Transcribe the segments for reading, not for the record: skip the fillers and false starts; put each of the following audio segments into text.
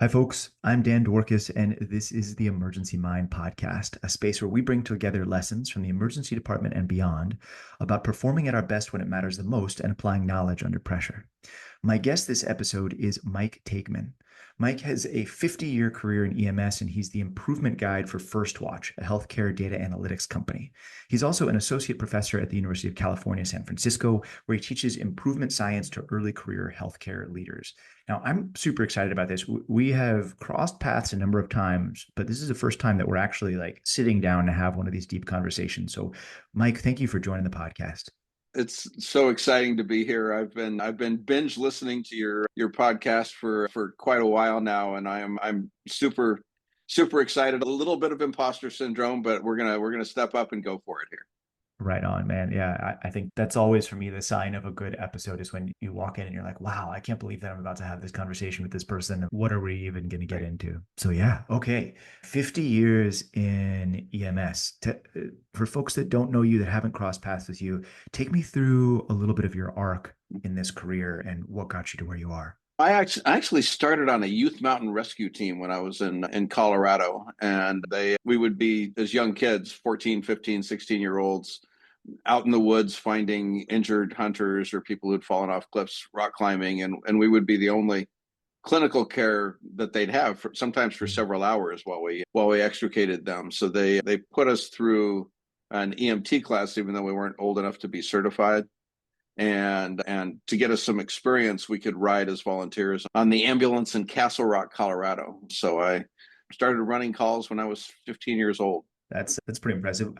Hi, folks. I'm Dan Dworkis, and this is the Emergency Mind podcast, a space where we bring together lessons from the emergency department and beyond about performing at our best when it matters the most and applying knowledge under pressure. My guest this episode is Mike Taigman. Mike has a 50-year career in EMS, and he's the improvement guide for First Watch, a healthcare data analytics company. He's also an associate professor at the University of California, San Francisco, where he teaches improvement science to early career healthcare leaders. Now, I'm super excited about this. We have crossed paths a number of times, but this is the first time that we're actually like sitting down to have one of these deep conversations. So, Mike, thank you for joining the podcast. It's so exciting to be here. I've been binge listening to your podcast for quite a while now, and I'm super excited. A little bit of imposter syndrome, but we're gonna step up and go for it here. Right on, man. Yeah, I think that's always for me the sign of a good episode is when you walk in and you're like, wow, I can't believe that I'm about to have this conversation with this person. What are we even going to get into? So, yeah, okay. 50 years in EMS. For folks that don't know you, that haven't crossed paths with you, take me through a little bit of your arc in this career and what got you to where you are. I actually started on a youth mountain rescue team when I was in Colorado, and we would be as young kids, 14, 15, 16-year olds out in the woods finding injured hunters or people who'd fallen off cliffs rock climbing, and we would be the only clinical care that they'd have sometimes for several hours while we extricated them. So they put us through an EMT class even though we weren't old enough to be certified, and to get us some experience we could ride as volunteers on the ambulance in Castle Rock, Colorado. So I started running calls when I was 15 years old. That's pretty impressive.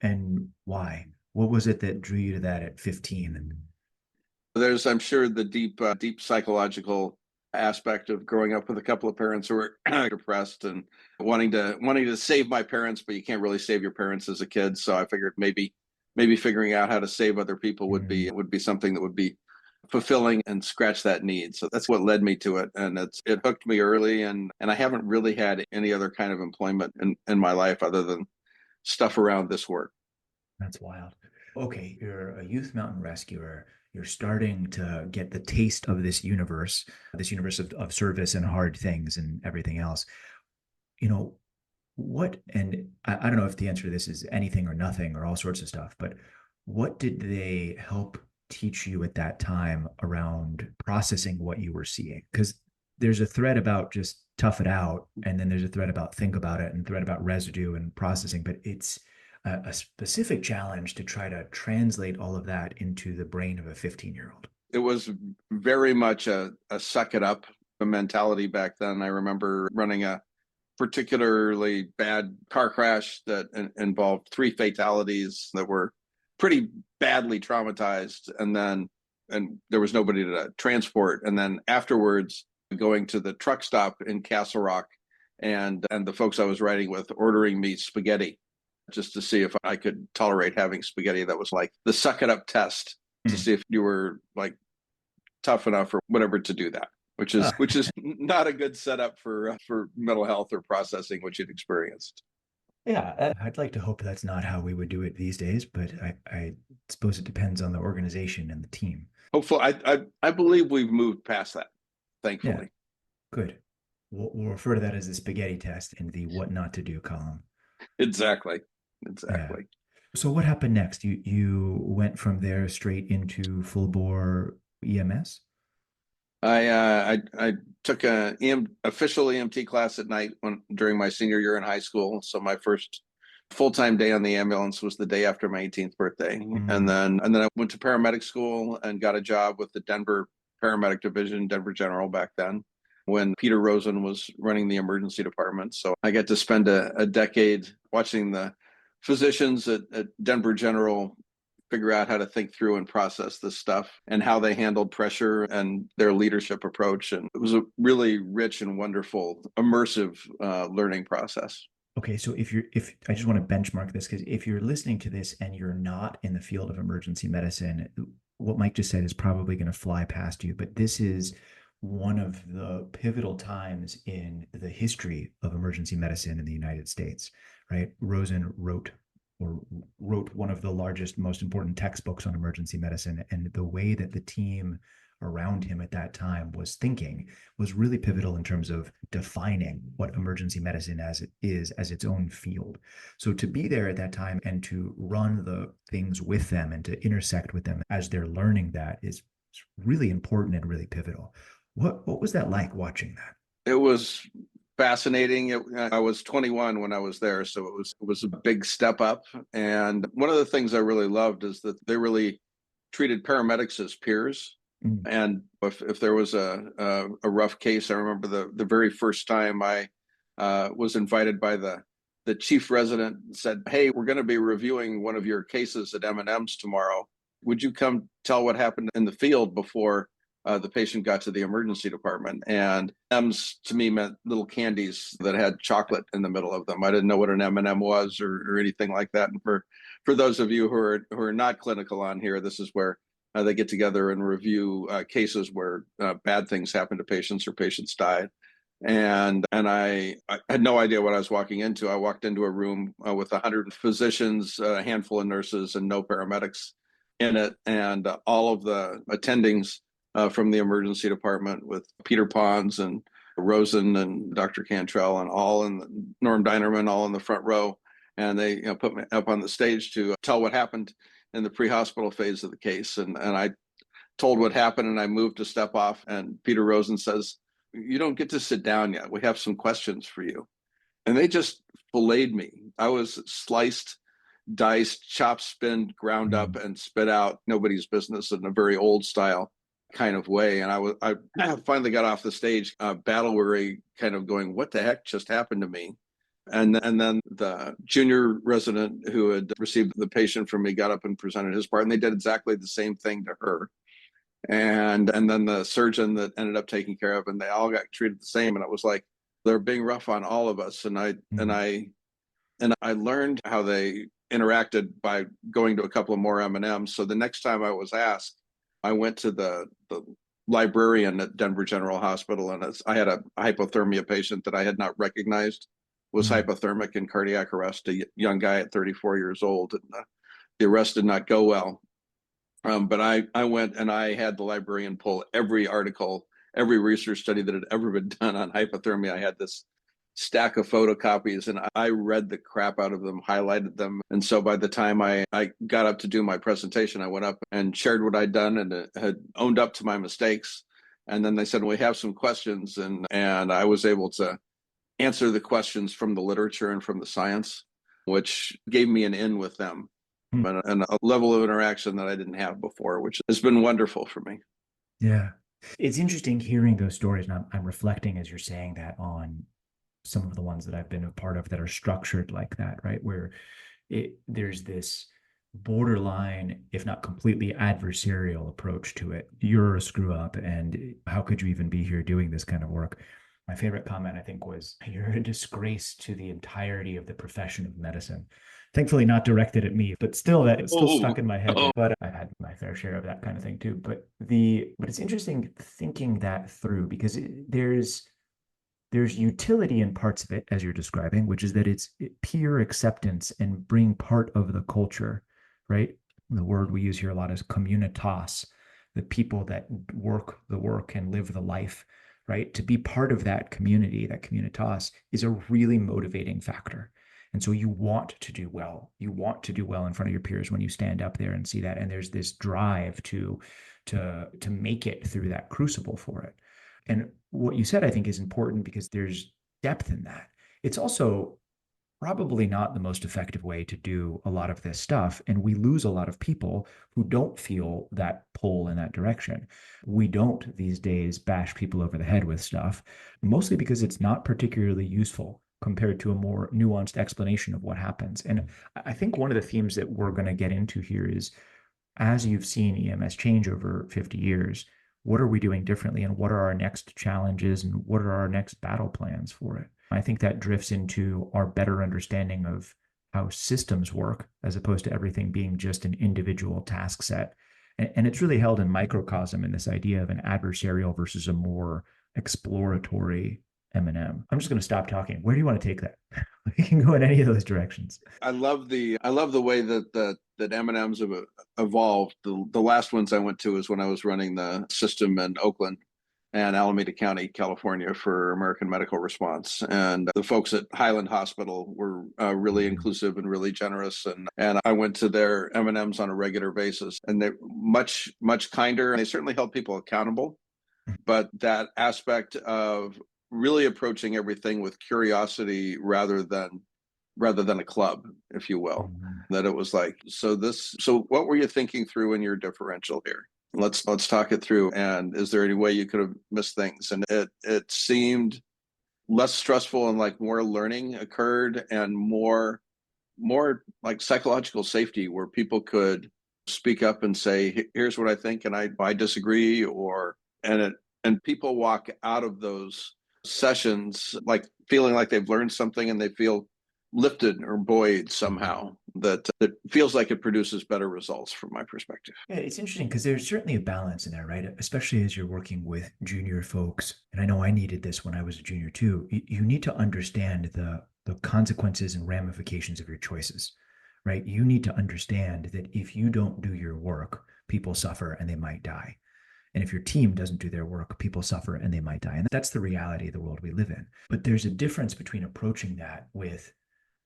And why? What was it that drew you to that at 15? There's, I'm sure, the deep psychological aspect of growing up with a couple of parents who were depressed and wanting to save my parents, but you can't really save your parents as a kid. So I figured maybe figuring out how to save other people would be something that would be fulfilling and scratch that need. So that's what led me to it, and it hooked me early, and I haven't really had any other kind of employment in my life other than stuff around this work. That's wild. Okay, you're a youth mountain rescuer. You're starting to get the taste of this universe of service and hard things and everything else. You know, and I don't know if the answer to this is anything or nothing or all sorts of stuff, but what did they help teach you at that time around processing what you were seeing? Because there's a thread about just tough it out, and then there's a thread about think about it, and a thread about residue and processing, but it's a specific challenge to try to translate all of that into the brain of a 15-year-old. It was very much a suck it up mentality back then. I remember running a particularly bad car crash that involved three fatalities that were pretty badly traumatized, and there was nobody to transport. And then afterwards, going to the truck stop in Castle Rock, and the folks I was riding with ordering me spaghetti just to see if I could tolerate having spaghetti. That was like the suck it up test to see if you were like tough enough or whatever to do that, which is not a good setup for mental health or processing what you'd experienced. Yeah, I'd like to hope that's not how we would do it these days, but I suppose it depends on the organization and the team. Hopefully, I believe we've moved past that, Yeah, thankfully. good. We'll refer to that as the spaghetti test in the what not to do column. Exactly. Yeah. Exactly. So what happened next? You went from there straight into full bore EMS? I took a official EMT class at night during my senior year in high school. So my first full-time day on the ambulance was the day after my 18th birthday. Mm. And then I went to paramedic school and got a job with the Denver Paramedic Division, Denver General back then, when Peter Rosen was running the emergency department. So I got to spend a decade watching the physicians at Denver General figure out how to think through and process this stuff and how they handled pressure and their leadership approach. And it was a really rich and wonderful, immersive learning process. Okay, so if I just want to benchmark this, because if you're listening to this and you're not in the field of emergency medicine, what Mike just said is probably going to fly past you. But this is one of the pivotal times in the history of emergency medicine in the United States, right? Rosen wrote one of the largest, most important textbooks on emergency medicine, and the way that the team around him at that time was thinking was really pivotal in terms of defining what emergency medicine as it is as its own field. So to be there at that time and to run the things with them and to intersect with them as they're learning that is really important and really pivotal. What was that like watching that? It was fascinating. I was 21 when I was there, so it was a big step up. And one of the things I really loved is that they really treated paramedics as peers. Mm. And if there was a rough case, I remember the very first time I was invited by the chief resident and said, "Hey, we're going to be reviewing one of your cases at M&M's tomorrow. Would you come tell what happened in the field before the patient got to the emergency department?" And M's to me meant little candies that had chocolate in the middle of them. I didn't know what an M&M was or anything like that. And for those of you who are not clinical on here, this is where they get together and review cases where bad things happen to patients or patients died. And I had no idea what I was walking into. I walked into a room with 100 physicians, a handful of nurses, and no paramedics in it. And all of the attendings from the emergency department with Peter Pons and Rosen and Dr. Cantrell and all in Norm Dinerman, all in the front row. And they put me up on the stage to tell what happened in the pre-hospital phase of the case. And I told what happened, and I moved to step off. And Peter Rosen says, "You don't get to sit down yet. We have some questions for you." And they just filleted me. I was sliced, diced, chopped, spinned, ground up, and spit out nobody's business in a very old style kind of way. And I finally got off the stage, battle weary, kind of going, "What the heck just happened to me?" And then the junior resident who had received the patient from me got up and presented his part, and they did exactly the same thing to her. And then the surgeon that ended up taking care of, and they all got treated the same. And it was like they're being rough on all of us. And I learned how they interacted by going to a couple of more M&Ms. So the next time I was asked, I went to the librarian at Denver General Hospital, and I had a hypothermia patient that I had not recognized was hypothermic in cardiac arrest, a young guy at 34 years old. And the arrest did not go well. But I went and I had the librarian pull every article, every research study that had ever been done on hypothermia. I had this stack of photocopies, and I read the crap out of them, highlighted them. And so by the time I got up to do my presentation, I went up and shared what I'd done and had owned up to my mistakes. And then they said, "We have some questions." And I was able to answer the questions from the literature and from the science, which gave me an in with them. And a level of interaction that I didn't have before, which has been wonderful for me. Yeah. It's interesting hearing those stories. And I'm reflecting as you're saying that on some of the ones that I've been a part of that are structured like that, right? Where there's this borderline, if not completely adversarial approach to it. You're a screw up, and how could you even be here doing this kind of work? My favorite comment, I think, was, "You're a disgrace to the entirety of the profession of medicine." Thankfully not directed at me, but still that it's still stuck in my head. But I've had my fair share of that kind of thing too. But it's interesting thinking that through, because there's utility in parts of it, as you're describing, which is that it's peer acceptance and bring part of the culture, right? The word we use here a lot is communitas, the people that work the work and live the life, right? To be part of that community, that communitas, is a really motivating factor. And so you want to do well. You want to do well in front of your peers when you stand up there and see that. And there's this drive to make it through that crucible for it. And what you said, I think, is important because there's depth in that. It's also probably not the most effective way to do a lot of this stuff. And we lose a lot of people who don't feel that pull in that direction. We don't these days bash people over the head with stuff, mostly because it's not particularly useful compared to a more nuanced explanation of what happens. And I think one of the themes that we're going to get into here is, as you've seen EMS change over 50 years, what are we doing differently, and what are our next challenges, and what are our next battle plans for it? I think that drifts into our better understanding of how systems work, as opposed to everything being just an individual task set. And it's really held in microcosm in this idea of an adversarial versus a more exploratory M&M. I'm just going to stop talking. Where do you want to take that? We can go in any of those directions. I love the way that M&Ms have evolved. The last ones I went to is when I was running the system in Oakland and Alameda County, California, for American Medical Response. And the folks at Highland Hospital were really inclusive and really generous. And I went to their M&Ms on a regular basis, and they're much kinder. And they certainly held people accountable. But that aspect of really approaching everything with curiosity rather than a club, if you will, Mhm. that it was like, so what were you thinking through in your differential here? Let's talk it through. And is there any way you could have missed things? And it seemed less stressful, and like more learning occurred, and more like psychological safety, where people could speak up and say, here's what I think, and I disagree, and people walk out of those sessions like feeling like they've learned something, and they feel lifted or buoyed somehow, that feels like it produces better results from my perspective. Yeah, it's interesting because there's certainly a balance in there, right? Especially as you're working with junior folks. And I know I needed this when I was a junior too. You need to understand the consequences and ramifications of your choices, right? You need to understand that if you don't do your work, people suffer and they might die. And if your team doesn't do their work, people suffer and they might die. And that's the reality of the world we live in. But there's a difference between approaching that with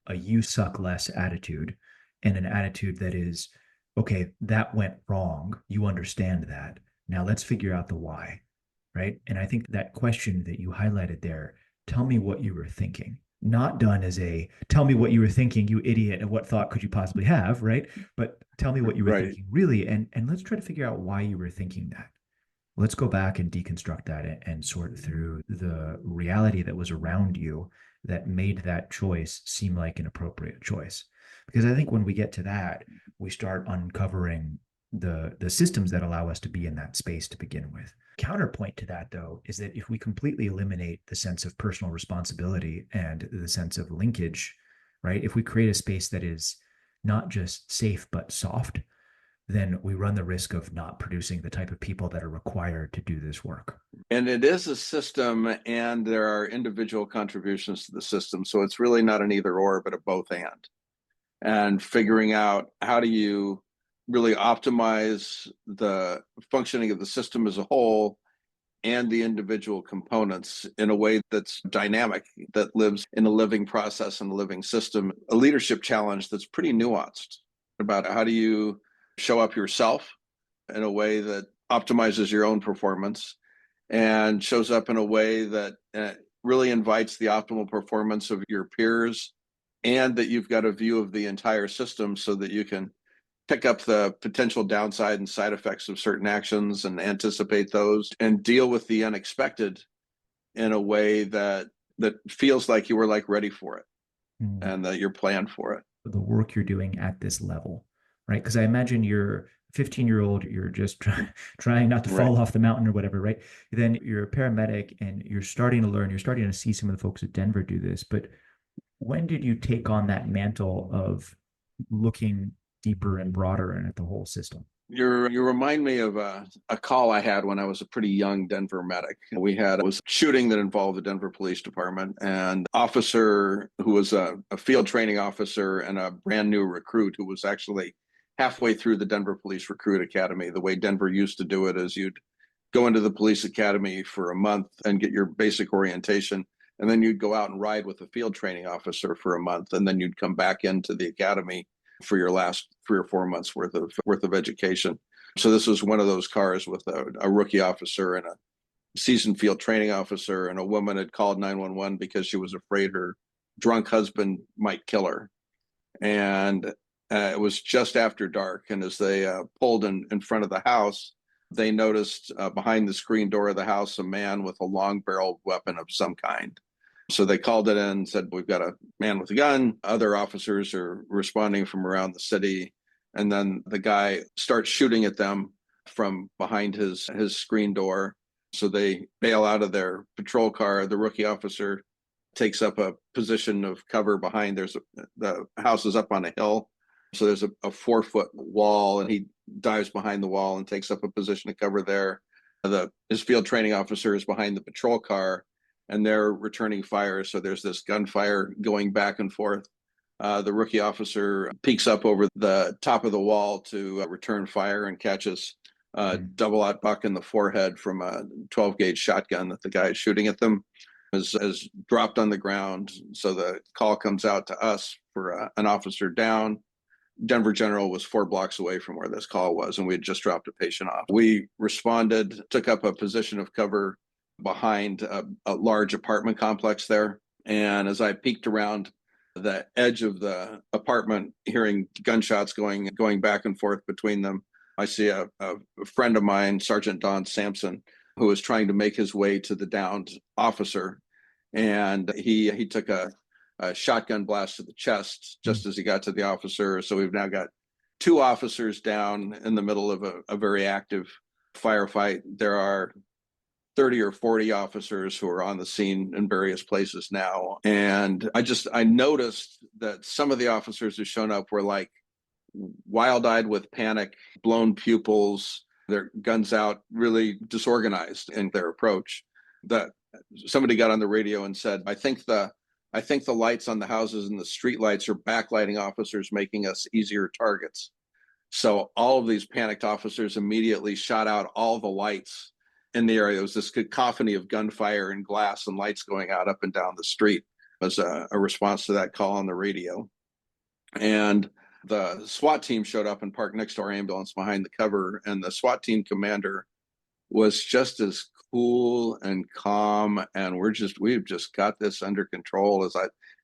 a you suck less attitude and an attitude that is, okay, that went wrong. You understand that. Now let's figure out the why. Right. And I think that question that you highlighted there, tell me what you were thinking, not done as a tell me what you were thinking, you idiot, and what thought could you possibly have, right? But tell me what you were Right. thinking really, and let's try to figure out why you were thinking that. Let's go back and deconstruct that and sort through the reality that was around you that made that choice seem like an appropriate choice. Because I think when we get to that, we start uncovering the systems that allow us to be in that space to begin with. Counterpoint to that, though, is that if we completely eliminate the sense of personal responsibility and the sense of linkage, right? If we create a space that is not just safe but soft, then we run the risk of not producing the type of people that are required to do this work. And it is a system, and there are individual contributions to the system. So it's really not an either or, but a both and figuring out how do you really optimize the functioning of the system as a whole and the individual components in a way that's dynamic, that lives in a living process and a living system. A leadership challenge that's pretty nuanced about how do you show up yourself in a way that optimizes your own performance and shows up in a way that really invites the optimal performance of your peers, and that you've got a view of the entire system so that you can pick up the potential downside and side effects of certain actions and anticipate those and deal with the unexpected in a way that feels like you were like ready for it Mm. and that you're planned for it. The work you're doing at this level, right? Because I imagine you're 15-year-old, you're just trying not to Right. fall off the mountain or whatever, right? Then you're a paramedic and you're starting to learn, you're starting to see some of the folks at Denver do this. But when did you take on that mantle of looking deeper and broader and at the whole system? You remind me of a call I had when I was a pretty young Denver medic. It was a shooting that involved the Denver Police Department, and officer who was a field training officer and a brand new recruit who was actually halfway through the Denver Police Recruit Academy. The way Denver used to do it is you'd go into the police academy for a month and get your basic orientation, and then you'd go out and ride with a field training officer for a month, and then you'd come back into the academy for your last 3 or 4 months worth of education. So this was one of those cars with a rookie officer and a seasoned field training officer, and a woman had called 911 because she was afraid her drunk husband might kill her. And it was just after dark, and as they pulled in front of the house, they noticed behind the screen door of the house a man with a long barreled weapon of some kind. So they called it in and said, we've got a man with a gun. Other officers are responding from around the city. And then the guy starts shooting at them from behind his screen door. So they bail out of their patrol car. The rookie officer takes up a position of cover behind. The house is up on a hill. So there's a 4-foot wall, and he dives behind the wall and takes up a position of cover there. His field training officer is behind the patrol car, and they're returning fire. So there's this gunfire going back and forth. The rookie officer peeks up over the top of the wall to return fire and catches a double-aught buck in the forehead from a 12-gauge shotgun that the guy is shooting at them. Is dropped on the ground. So the call comes out to us for an officer down. Denver General was 4 blocks away from where this call was, and we had just dropped a patient off. We responded, took up a position of cover behind a large apartment complex there. And as I peeked around the edge of the apartment, hearing gunshots going back and forth between them, I see a friend of mine, Sergeant Don Sampson, who was trying to make his way to the downed officer. And he took a shotgun blast to the chest just as he got to the officer. So we've now got 2 officers down in the middle of a very active firefight. There are 30 or 40 officers who are on the scene in various places now. And I noticed that some of the officers who shown up were like wild-eyed with panic, blown pupils, their guns out, really disorganized in their approach. That somebody got on the radio and said, I think the lights on the houses and the street lights are backlighting officers, making us easier targets. So all of these panicked officers immediately shot out all the lights in the area. It was this cacophony of gunfire and glass and lights going out up and down the street as a response to that call on the radio. And the SWAT team showed up and parked next to our ambulance behind the cover. And the SWAT team commander was just as cool and calm, and we've just got this under control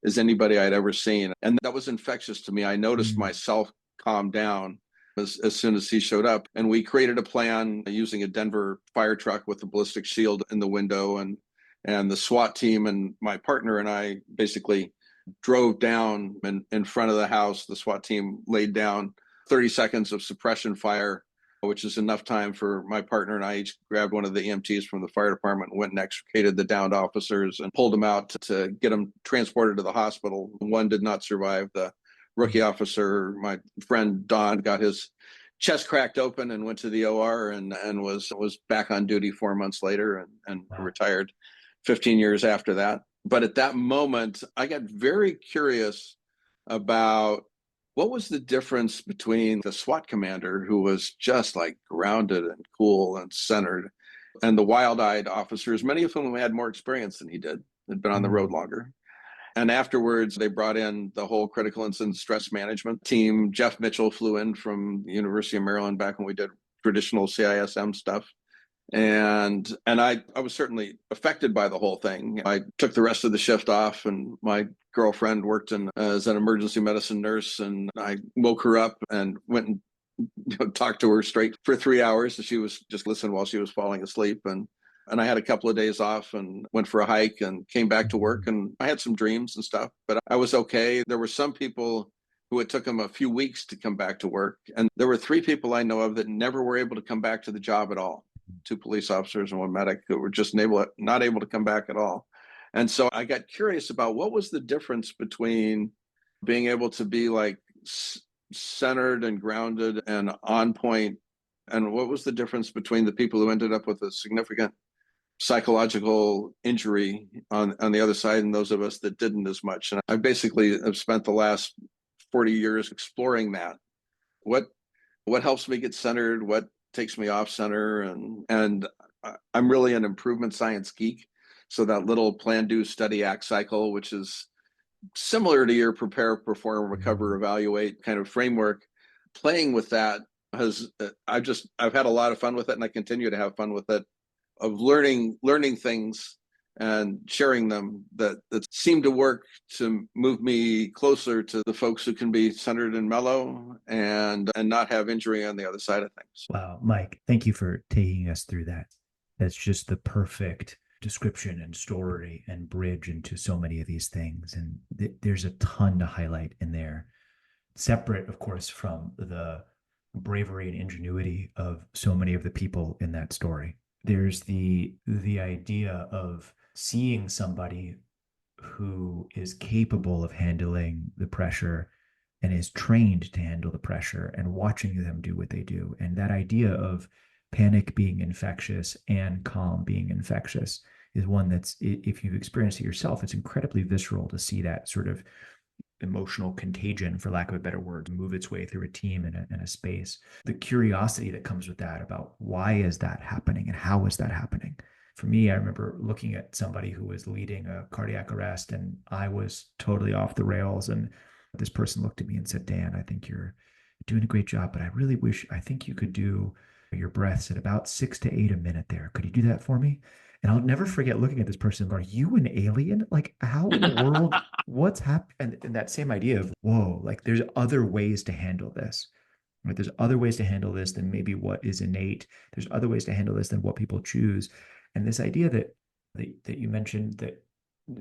as anybody I'd ever seen. And that was infectious to me. I noticed myself calm down as soon as he showed up. And we created a plan using a Denver fire truck with a ballistic shield in the window. And the SWAT team and my partner and I basically drove down in front of the house. The SWAT team laid down 30 seconds of suppression fire, which is enough time for my partner and I each grabbed one of the EMTs from the fire department and went and extricated the downed officers and pulled them out to get them transported to the hospital. One did not survive. The rookie officer, my friend Don, got his chest cracked open and went to the OR and was back on duty 4 months later and retired 15 years after that. But at that moment, I got very curious about what was the difference between the SWAT commander, who was just like grounded and cool and centered, and the wild-eyed officers, many of whom had more experience than he did, had been on the road longer. And afterwards, they brought in the whole critical incident stress management team. Jeff Mitchell flew in from the University of Maryland back when we did traditional CISM stuff. And I was certainly affected by the whole thing. I took the rest of the shift off, and my girlfriend worked as an emergency medicine nurse, and I woke her up and went and talked to her straight for 3 hours. She was just listening while she was falling asleep. And I had a couple of days off and went for a hike and came back to work. And I had some dreams and stuff, but I was okay. There were some people who it took them a few weeks to come back to work. And there were 3 people I know of that never were able to come back to the job at all. 2 police officers and 1 medic who were just not able to come back at all. And so I got curious about what was the difference between being able to be like centered and grounded and on point, and what was the difference between the people who ended up with a significant psychological injury on the other side and those of us that didn't as much. And I basically have spent the last 40 years exploring that. What helps me get centered? What takes me off center? And I'm really an improvement science geek. So that little plan, do, study, act cycle, which is similar to your prepare, perform, recover, evaluate kind of framework, playing with that I've had a lot of fun with it, and I continue to have fun with it, of learning things and sharing them that seem to work to move me closer to the folks who can be centered and mellow and not have injury on the other side of things. Wow, Mike, thank you for taking us through that. That's just the perfect description and story and bridge into so many of these things. And there's a ton to highlight in there, separate, of course, from the bravery and ingenuity of so many of the people in that story. There's the idea of seeing somebody who is capable of handling the pressure and is trained to handle the pressure and watching them do what they do. And that idea of panic being infectious and calm being infectious is one that's, if you've experienced it yourself, it's incredibly visceral to see that sort of emotional contagion, for lack of a better word, move its way through a team in a space. The curiosity that comes with that about why is that happening and how is that happening? For me, I remember looking at somebody who was leading a cardiac arrest and I was totally off the rails. And this person looked at me and said, Dan, I think you're doing a great job, but I think you could do your breaths at about 6 to 8 a minute there. Could you do that for me? And I'll never forget looking at this person and going, are you an alien? Like, how in the world, what's happened? And that same idea of, whoa, like there's other ways to handle this, right? There's other ways to handle this than maybe what is innate. There's other ways to handle this than what people choose. And this idea that you mentioned, that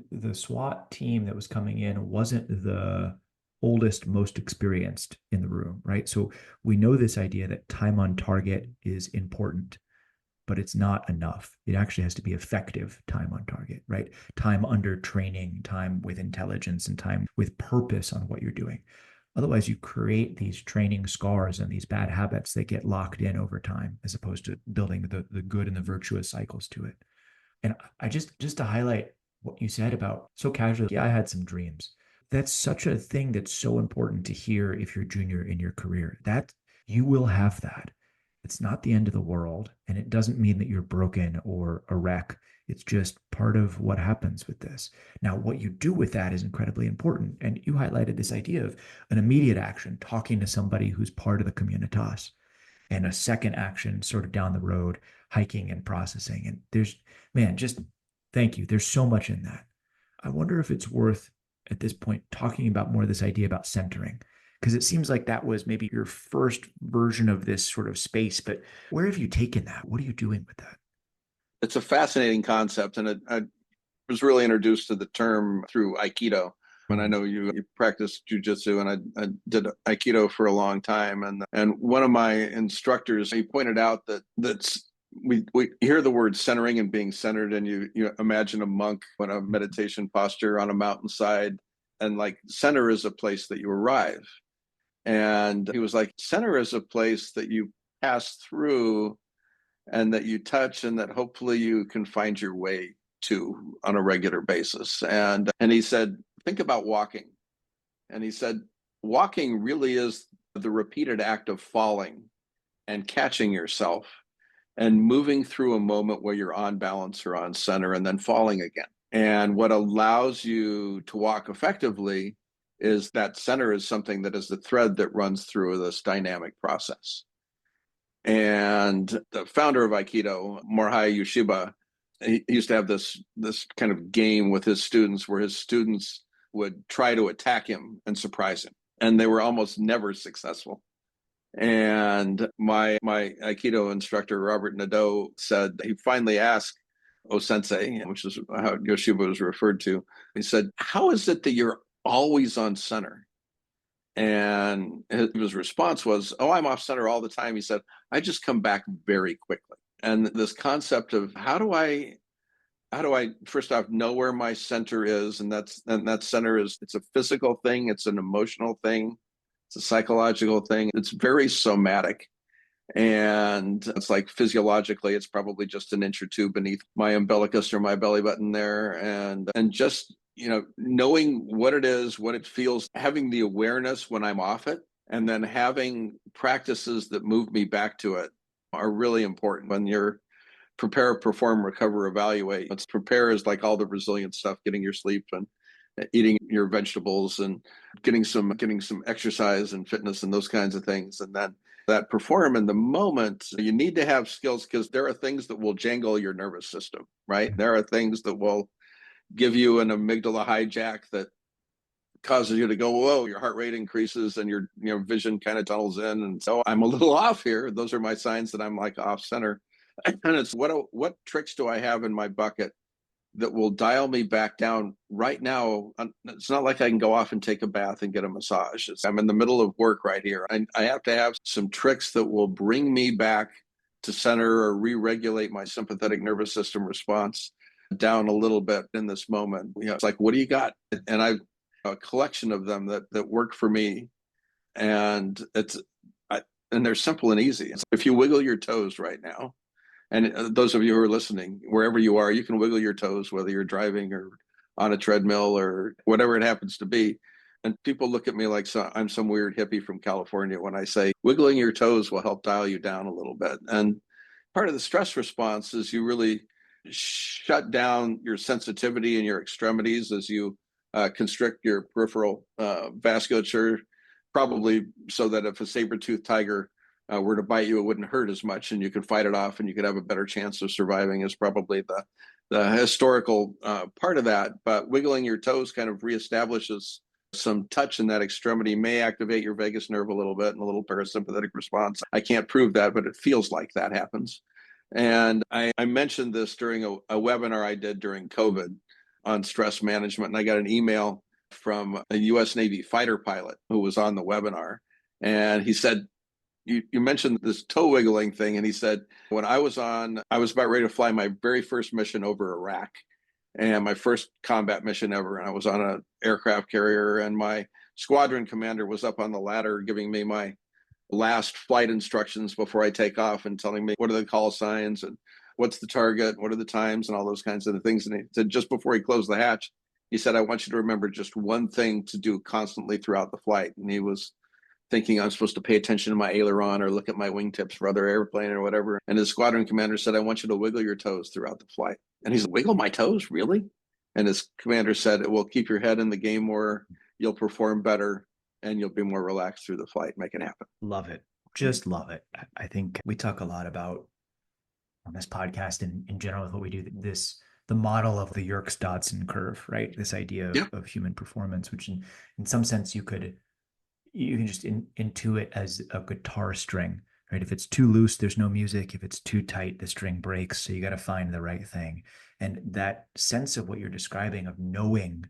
the SWAT team that was coming in wasn't the oldest, most experienced in the room, right? So we know this idea that time on target is important, but it's not enough. It actually has to be effective time on target, right? Time under training, time with intelligence, and time with purpose on what you're doing. Otherwise, you create these training scars and these bad habits that get locked in over time, as opposed to building the good and the virtuous cycles to it. And I just to highlight what you said about so casually, yeah, I had some dreams. That's such a thing that's so important to hear if you're junior in your career. That you will have that. It's not the end of the world, and it doesn't mean that you're broken or a wreck. It's just part of what happens with this. Now, what you do with that is incredibly important. And you highlighted this idea of an immediate action, talking to somebody who's part of the communitas, and a second action sort of down the road, hiking and processing. And man, just thank you. There's so much in that. I wonder if it's worth at this point talking about more of this idea about centering, because it seems like that was maybe your first version of this sort of space, but where have you taken that? What are you doing with that? It's a fascinating concept, and I was really introduced to the term through Aikido. And I know you practice jujitsu, and I did Aikido for a long time. And one of my instructors, he pointed out that's we hear the word centering and being centered, and you imagine a monk in a meditation posture on a mountainside, and like center is a place that you arrive. And he was like, center is a place that you pass through and that you touch, and that hopefully you can find your way to on a regular basis. And he said, think about walking. And he said, walking really is the repeated act of falling and catching yourself and moving through a moment where you're on balance or on center and then falling again. And what allows you to walk effectively is that center is something that is the thread that runs through this dynamic process. And the founder of Aikido, Morihei Ueshiba, he used to have this kind of game with his students where his students would try to attack him and surprise him, and they were almost never successful. And my Aikido instructor, Robert Nadeau, said he finally asked O Sensei, which is how Ueshiba was referred to. He said, how is it that you're always on center? And his response was, oh, I'm off center all the time. He said, I just come back very quickly. And this concept of how do I first off know where my center is? And that center it's a physical thing, it's an emotional thing, it's a psychological thing, it's very somatic. And it's like physiologically, it's probably just an inch or two beneath my umbilicus or my belly button there. And just, knowing what it is, what it feels, having the awareness when I'm off it, and then having practices that move me back to it are really important. When you're prepare, perform, recover, evaluate, let's prepare is like all the resilient stuff, getting your sleep and eating your vegetables and getting some exercise and fitness and those kinds of things. And then that perform in the moment, you need to have skills, because there are things that will jangle your nervous system, right? There are things that will give you an amygdala hijack that causes you to go, whoa, your heart rate increases and your vision kind of tunnels in. And so I'm a little off here. Those are my signs that I'm like off center. And it's what tricks do I have in my bucket that will dial me back down right now? It's not like I can go off and take a bath and get a massage. I'm in the middle of work right here. I have to have some tricks that will bring me back to center or re-regulate my sympathetic nervous system response down a little bit in this moment. It's like, what do you got? And I've a collection of them that work for me. And and they're simple and easy. If you wiggle your toes right now, And those of you who are listening, wherever you are, you can wiggle your toes, whether you're driving or on a treadmill or whatever it happens to be. And people look at me like I'm some weird hippie from California when I say wiggling your toes will help dial you down a little bit. And part of the stress response is you really shut down your sensitivity and your extremities as you constrict your peripheral vasculature, probably so that if a saber-toothed tiger were to bite you, it wouldn't hurt as much and you could fight it off and you could have a better chance of surviving is probably the historical part of that. But wiggling your toes kind of reestablishes some touch in that extremity, may activate your vagus nerve a little bit and a little parasympathetic response. I can't prove that, but it feels like that happens. And I mentioned this during a webinar I did during COVID on stress management. And I got an email from a US Navy fighter pilot who was on the webinar. And he said, you mentioned this toe wiggling thing. And he said, when I was about ready to fly my very first mission over Iraq and my first combat mission ever. And I was on an aircraft carrier and my squadron commander was up on the ladder giving me my last flight instructions before I take off and telling me what are the call signs and what's the target, what are the times and all those kinds of things. And he said, just before he closed the hatch, he said, I want you to remember just one thing to do constantly throughout the flight. And he was thinking I'm supposed to pay attention to my aileron or look at my wingtips for other airplane or whatever. And his squadron commander said, I want you to wiggle your toes throughout the flight. And he's like, wiggle my toes? Really? And his commander said, it will keep your head in the game more, you'll perform better, and you'll be more relaxed through the flight. Make it happen. Love it. Just love it. I think we talk a lot about on this podcast and in general with what we do, the model of the Yerkes-Dodson curve, right? This idea of human performance, which in some sense you can just intuit as a guitar string, right? If it's too loose, there's no music. If it's too tight, the string breaks. So you got to find the right thing. And that sense of what you're describing of knowing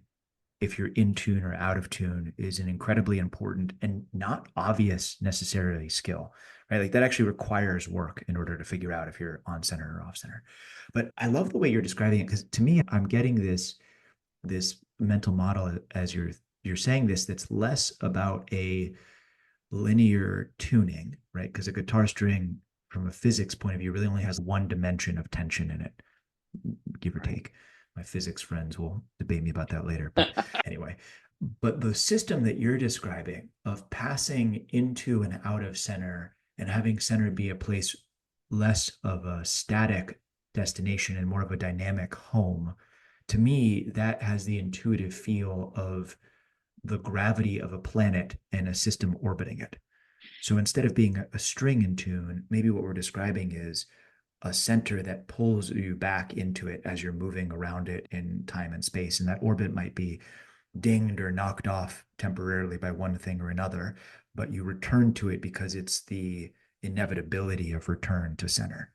if you're in tune or out of tune is an incredibly important and not obvious necessarily skill, right? Like that actually requires work in order to figure out if you're on center or off center. But I love the way you're describing it because to me, I'm getting this mental model as you're saying this that's less about a linear tuning, right? Because a guitar string from a physics point of view really only has one dimension of tension in it, give or take. My physics friends will debate me about that later. But anyway, but the system that you're describing of passing into and out of center and having center be a place less of a static destination and more of a dynamic home, to me, that has the intuitive feel of the gravity of a planet and a system orbiting it. So instead of being a string in tune, maybe what we're describing is a center that pulls you back into it as you're moving around it in time and space. And that orbit might be dinged or knocked off temporarily by one thing or another, but you return to it because it's the inevitability of return to center.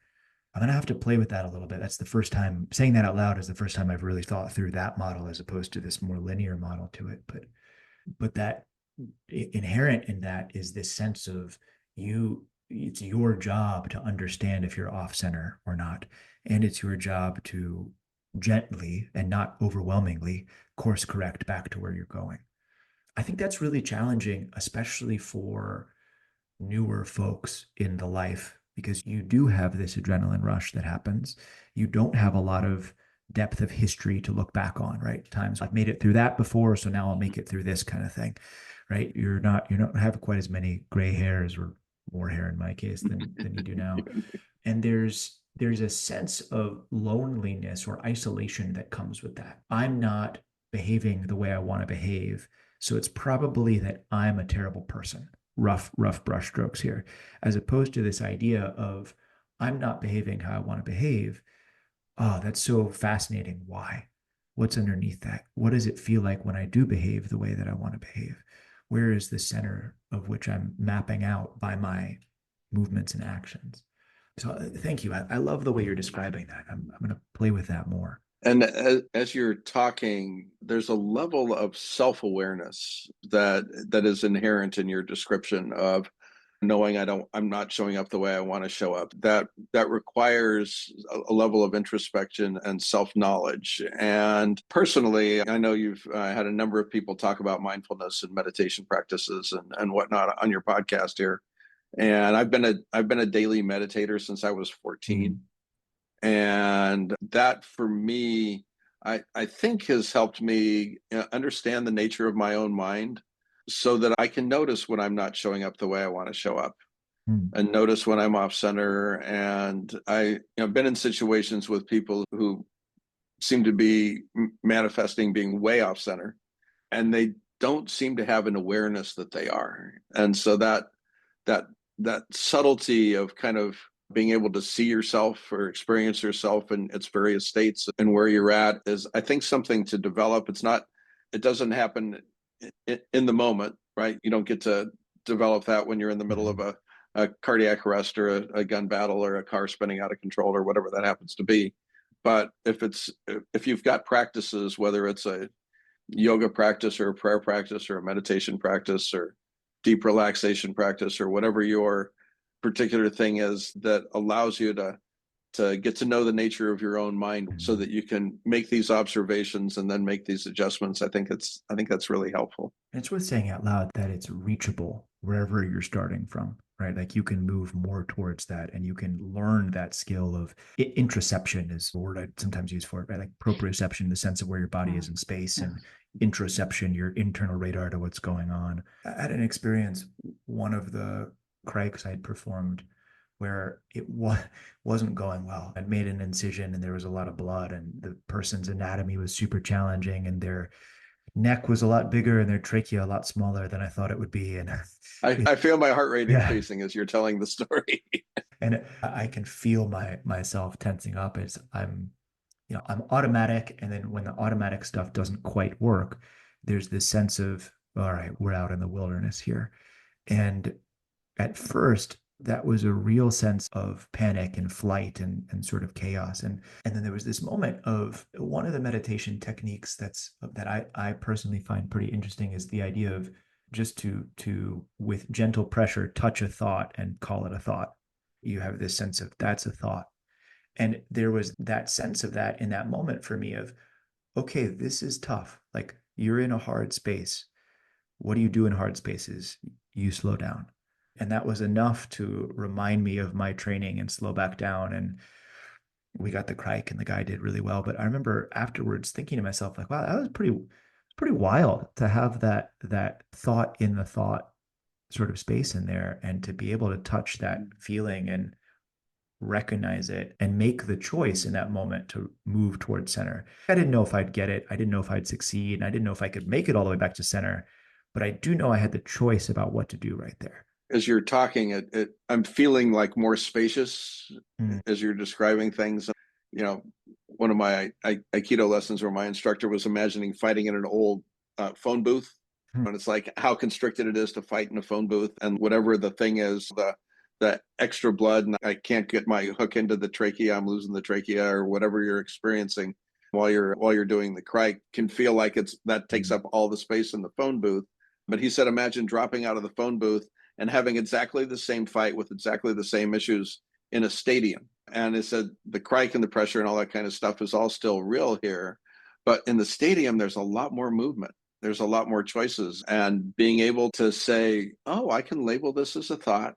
I'm going to have to play with that a little bit. That's the first time saying that out loud is the first time I've really thought through that model as opposed to this more linear model to it. But that inherent in that is this sense of it's your job to understand if you're off center or not. And it's your job to gently and not overwhelmingly course correct back to where you're going. I think that's really challenging, especially for newer folks in the life, because you do have this adrenaline rush that happens. You don't have a lot of depth of history to look back on, right? Times I've made it through that before, so now I'll make it through this kind of thing, right? You don't have quite as many gray hairs or more hair in my case than you do now. And there's a sense of loneliness or isolation that comes with that. I'm not behaving the way I want to behave. So it's probably that I'm a terrible person. Rough brush strokes here, as opposed to this idea of I'm not behaving how I want to behave. Oh, that's so fascinating. Why? What's underneath that? What does it feel like when I do behave the way that I want to behave? Where is the center of which I'm mapping out by my movements and actions? So thank you. I love the way you're describing that. I'm going to play with that more. And as you're talking, there's a level of self-awareness that is inherent in your description of knowing I'm not showing up the way I want to show up. That requires a level of introspection and self-knowledge. And personally, I know you've had a number of people talk about mindfulness and meditation practices and whatnot on your podcast here. And I've been a daily meditator since I was 14. And that for me, I think has helped me understand the nature of my own mind so that I can notice when I'm not showing up the way I want to show up Mm. and notice when I'm off center. And I've been in situations with people who seem to be manifesting being way off center, and they don't seem to have an awareness that they are. And so that that subtlety of kind of being able to see yourself or experience yourself in its various states and where you're at is, I think, something to develop. It doesn't happen in the moment, right? You don't get to develop that when you're in the middle of Mhm. a cardiac arrest or a gun battle or a car spinning out of control or whatever that happens to be. But if you've got practices, whether it's a yoga practice or a prayer practice or a meditation practice or deep relaxation practice or whatever your particular thing is that allows you to get to know the nature of your own mind so Mhm. that you can make these observations and then make these adjustments. I think that's really helpful. And it's worth saying out loud that it's reachable wherever you're starting from, right? Like you can move more towards that and you can learn that skill of introception is the word I sometimes use for it, right? Like proprioception, the sense of where your body is in space, and interoception, your internal radar to what's going on. I had an experience, one of the crikes I'd performed where wasn't going well. I'd made an incision and there was a lot of blood, and the person's anatomy was super challenging, and their neck was a lot bigger and their trachea a lot smaller than I thought it would be. And I feel my heart rate yeah, increasing as you're telling the story. and I can feel myself tensing up as I'm automatic. And then when the automatic stuff doesn't quite work, there's this sense of, all right, we're out in the wilderness here. And at first, that was a real sense of panic and flight and sort of chaos. And then there was this moment of one of the meditation techniques that I personally find pretty interesting is the idea of just to with gentle pressure touch a thought and call it a thought. You have this sense of that's a thought. And there was that sense of that in that moment for me of, okay, this is tough. Like you're in a hard space. What do you do in hard spaces? You slow down. And that was enough to remind me of my training and slow back down. And we got the crike and the guy did really well. But I remember afterwards thinking to myself, like, wow, that was pretty wild to have that thought in the thought sort of space in there and to be able to touch that feeling and recognize it and make the choice in that moment to move towards center. I didn't know if I'd get it. I didn't know if I'd succeed. And I didn't know if I could make it all the way back to center. But I do know I had the choice about what to do right there. As you're talking, I'm feeling like more spacious Mm. as you're describing things. You know, one of my Aikido lessons where my instructor was imagining fighting in an old phone booth. Mm. And it's like how constricted it is to fight in a phone booth. And whatever the thing is, the extra blood, and I can't get my hook into the trachea, I'm losing the trachea, or whatever you're experiencing while you're doing the crike can feel like it's that takes Mm. up all the space in the phone booth. But he said, imagine dropping out of the phone booth and having exactly the same fight with exactly the same issues in a stadium. And it said the crike and the pressure and all that kind of stuff is all still real here. But in the stadium, there's a lot more movement. There's a lot more choices. And being able to say, oh, I can label this as a thought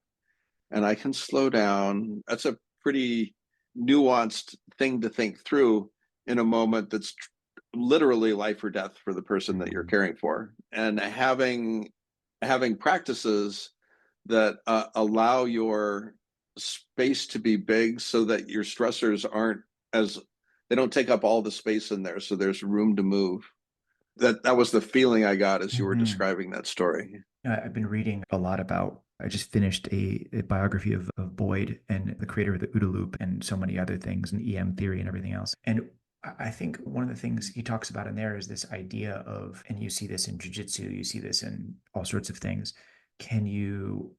and I can slow down. That's a pretty nuanced thing to think through in a moment that's literally life or death for the person that you're Mm. caring for. And having practices that allow your space to be big so that your stressors aren't as they don't take up all the space in there, so there's room to move. That was the feeling I got as you were Mm-hmm. describing that story. I've been reading a lot about. I just finished a biography of Boyd and the creator of the OODA loop and so many other things and EM theory and everything else. And I think one of the things he talks about in there is this idea of, and you see this in jujitsu, you see this in all sorts of things. Can you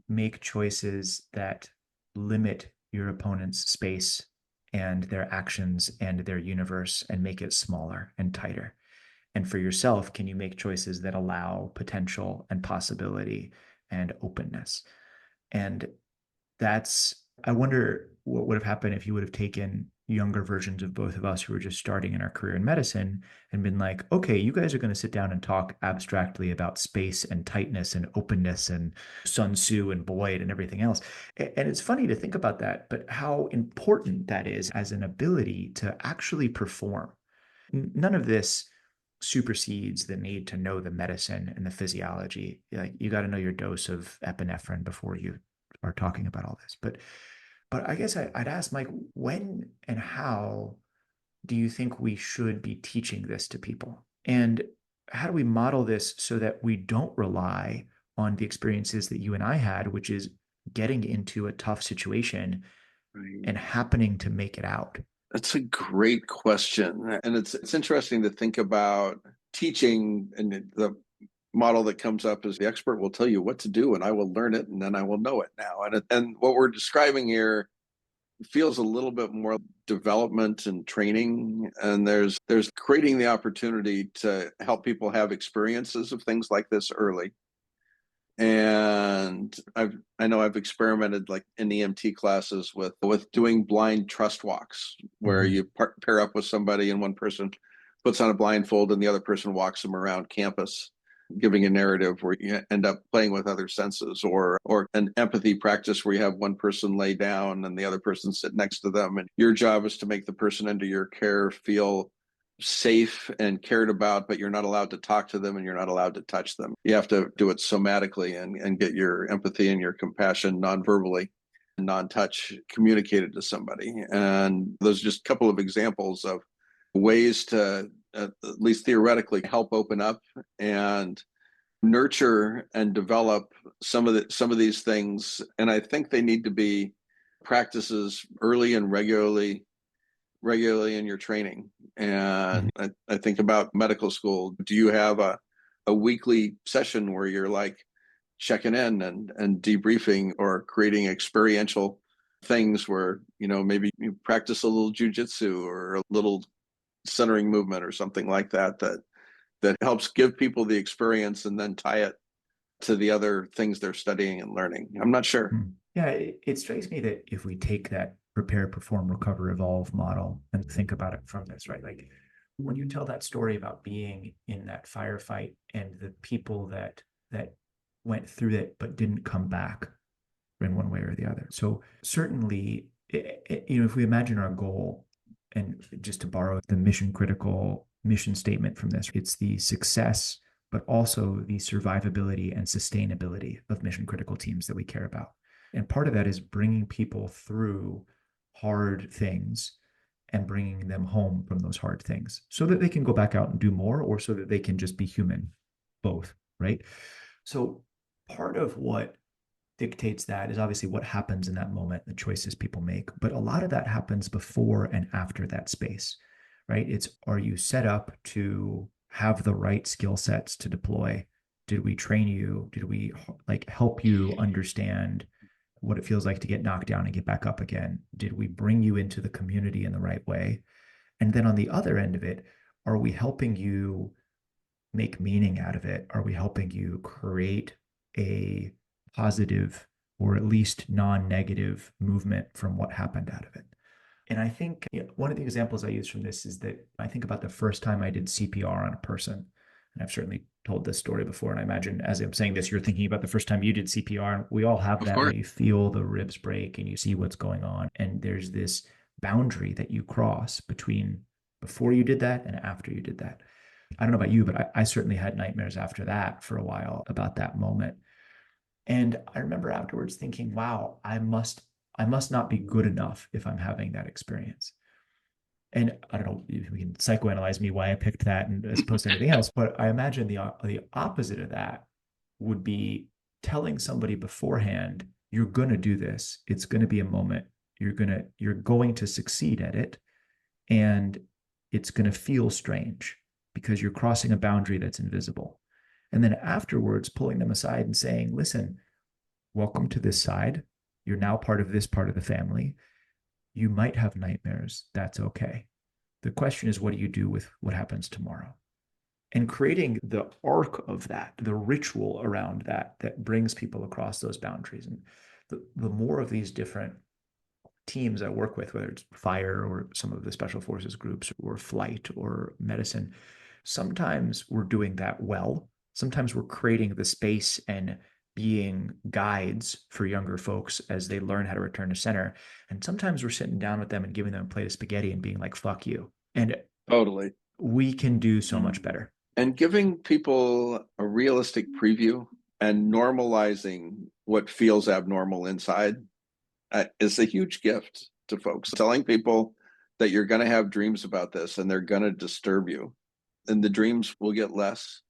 make choices that limit your opponent's space and their actions and their universe and make it smaller and tighter? And for yourself, can you make choices that allow potential and possibility and openness? And that's, I wonder what would have happened if you would have taken younger versions of both of us who were just starting in our career in medicine and been like, okay, you guys are going to sit down and talk abstractly about space and tightness and openness and Sun Tzu and Boyd and everything else. And it's funny to think about that, but how important that is as an ability to actually perform. None of this supersedes the need to know the medicine and the physiology. Like you got to know your dose of epinephrine before you are talking about all this. But I guess I'd ask Mike, when and how do you think we should be teaching this to people? And how do we model this so that we don't rely on the experiences that you and I had, which is getting into a tough situation Right. and happening to make it out? That's a great question. And it's interesting to think about teaching, and the model that comes up is the expert will tell you what to do and I will learn it and then I will know it now. And what we're describing here feels a little bit more development and training, and there's creating the opportunity to help people have experiences of things like this early. And I know I've experimented like in EMT classes with doing blind trust walks where Mhm. you pair up with somebody and one person puts on a blindfold and the other person walks them around campus, giving a narrative where you end up playing with other senses, or an empathy practice where you have one person lay down and the other person sit next to them, and your job is to make the person under your care feel safe and cared about, but you're not allowed to talk to them and you're not allowed to touch them. You have to do it somatically and get your empathy and your compassion non-verbally, non-touch communicated to somebody. And those are just a couple of examples of ways to at least theoretically help open up and nurture and develop some of these things. And I think they need to be practices early and regularly in your training. Mhm. And I think about medical school. Do you have a weekly session where you're like checking in and debriefing, or creating experiential things where, maybe you practice a little jujitsu or a little centering movement or something like that helps give people the experience and then tie it to the other things they're studying and learning. I'm not sure. Yeah, it strikes me that if we take that prepare, perform, recover, evolve model and think about it from this, right? Like when you tell that story about being in that firefight and the people that went through it but didn't come back in one way or the other. So certainly, if we imagine our goal, and just to borrow the mission critical mission statement from this, it's the success, but also the survivability and sustainability of mission critical teams that we care about. And part of that is bringing people through hard things and bringing them home from those hard things so that they can go back out and do more, or so that they can just be human, both, right? So part of what dictates that is obviously what happens in that moment, the choices people make. But a lot of that happens before and after that space, right? It's, are you set up to have the right skill sets to deploy? Did we train you? Did we like help you understand what it feels like to get knocked down and get back up again? Did we bring you into the community in the right way? And then on the other end of it, are we helping you make meaning out of it? Are we helping you create a positive or at least non-negative movement from what happened out of it? And I think one of the examples I use from this is that I think about the first time I did CPR on a person. And I've certainly told this story before. And I imagine as I'm saying this, you're thinking about the first time you did CPR. And we all have Of that course. where you feel the ribs break and you see what's going on. And there's this boundary that you cross between before you did that and after you did that. I don't know about you, but I certainly had nightmares after that for a while about that moment. And I remember afterwards thinking, wow, I must not be good enough if I'm having that experience. And I don't know if we can psychoanalyze me why I picked that and as opposed to anything else, but I imagine the opposite of that would be telling somebody beforehand, you're going to do this. It's going to be a moment. You're going to succeed at it, and it's going to feel strange because you're crossing a boundary that's invisible. And then afterwards, pulling them aside and saying, listen, welcome to this side. You're now part of this part of the family. You might have nightmares. That's okay. The question is, what do you do with what happens tomorrow? And creating the arc of that, the ritual around that, that brings people across those boundaries. And the more of these different teams I work with, whether it's fire or some of the special forces groups or flight or medicine, sometimes we're doing that well. Sometimes we're creating the space and being guides for younger folks as they learn how to return to center. And sometimes we're sitting down with them and giving them a plate of spaghetti and being like, fuck you. And Totally. we can do so much better. And giving people a realistic preview and normalizing what feels abnormal inside is a huge gift to folks. Telling people that you're going to have dreams about this and they're going to disturb you, and the dreams will get less.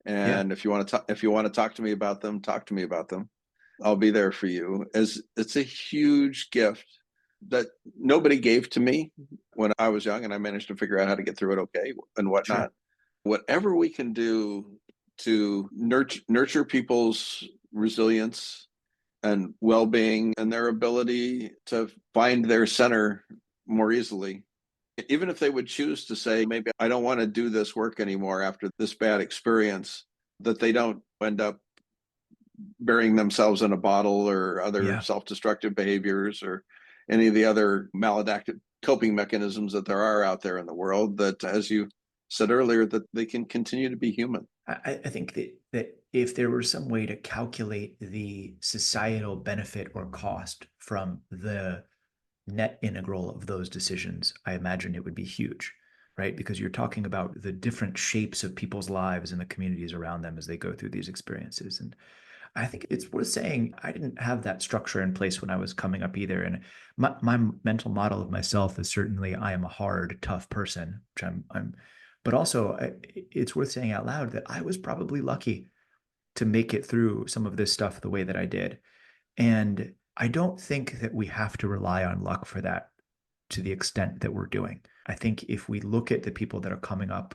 And if you want to talk to me about them, talk to me about them. I'll be there for you. As it's a huge gift that nobody gave to me when I was young, and I managed to figure out how to get through it okay and whatnot. Sure. Whatever we can do to nurture people's resilience and well-being and their ability to find their center more easily, even if they would choose to say, maybe I don't want to do this work anymore after this bad experience, that they don't end up burying themselves in a bottle or other self-destructive behaviors or any of the other maladaptive coping mechanisms that there are out there in the world, that, as you said earlier, that they can continue to be human. I think that if there were some way to calculate the societal benefit or cost from the net integral of those decisions, I imagine it would be huge, right? Because you're talking about the different shapes of people's lives and the communities around them as they go through these experiences. And I think it's worth saying I didn't have that structure in place when I was coming up either. And my mental model of myself is certainly I am a hard, tough person, which but also it's worth saying out loud that I was probably lucky to make it through some of this stuff the way that I did. And I don't think that we have to rely on luck for that to the extent that we're doing. I think if we look at the people that are coming up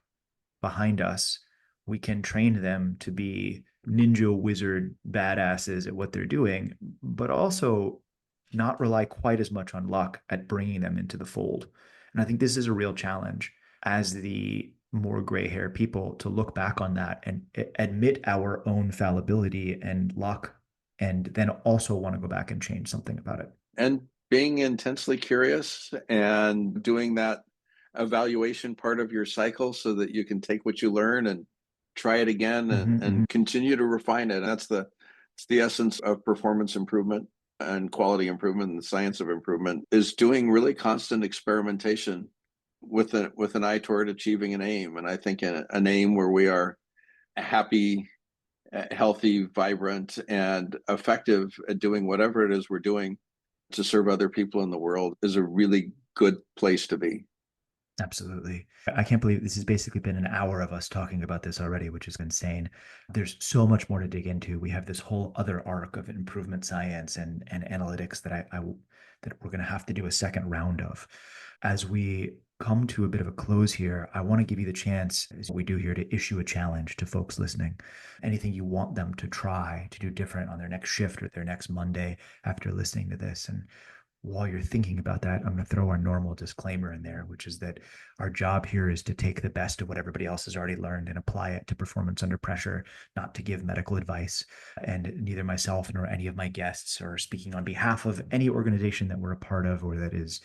behind us, we can train them to be ninja wizard badasses at what they're doing, but also not rely quite as much on luck at bringing them into the fold. And I think this is a real challenge as the more gray hair people to look back on that and admit our own fallibility and luck, and then also want to go back and change something about it. And being intensely curious and doing that evaluation part of your cycle so that you can take what you learn and try it again and continue to refine it. And it's the essence of performance improvement and quality improvement, and the science of improvement is doing really constant experimentation with an eye toward achieving an aim. And I think an aim where we are happy, healthy, vibrant, and effective at doing whatever it is we're doing to serve other people in the world is a really good place to be. Absolutely. I can't believe this has basically been an hour of us talking about this already, which is insane. There's so much more to dig into. We have this whole other arc of improvement science and analytics that that we're going to have to do a second round of. As we come to a bit of a close here, I want to give you the chance, as we do here, to issue a challenge to folks listening. Anything you want them to try to do different on their next shift or their next Monday after listening to this. And while you're thinking about that, I'm going to throw our normal disclaimer in there, which is that our job here is to take the best of what everybody else has already learned and apply it to performance under pressure, not to give medical advice. And neither myself nor any of my guests are speaking on behalf of any organization that we're a part of or that is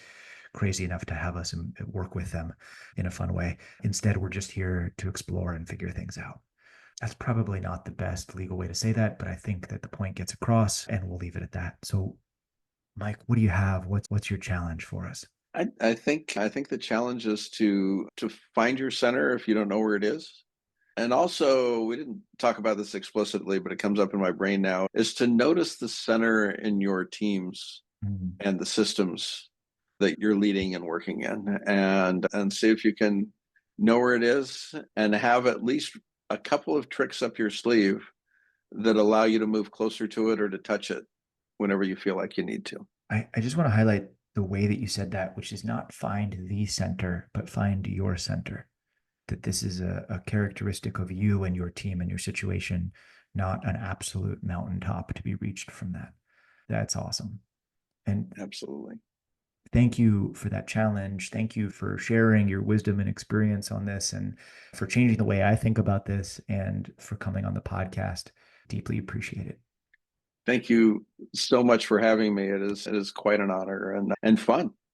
crazy enough to have us work with them in a fun way. Instead, we're just here to explore and figure things out. That's probably not the best legal way to say that, but I think that the point gets across, and we'll leave it at that. So Mike, what do you have? What's your challenge for us? I think the challenge is to find your center if you don't know where it is. And also, we didn't talk about this explicitly, but it comes up in my brain now, is to notice the center in your teams and the systems that you're leading and working in, and see if you can know where it is and have at least a couple of tricks up your sleeve that allow you to move closer to it or to touch it whenever you feel like you need to. I just want to highlight the way that you said that, which is not find the center, but find your center. That this is a characteristic of you and your team and your situation, not an absolute mountaintop to be reached from that. That's awesome. And absolutely. Thank you for that challenge. Thank you for sharing your wisdom and experience on this and for changing the way I think about this and for coming on the podcast. Deeply appreciate it. Thank you so much for having me. It is quite an honor and fun.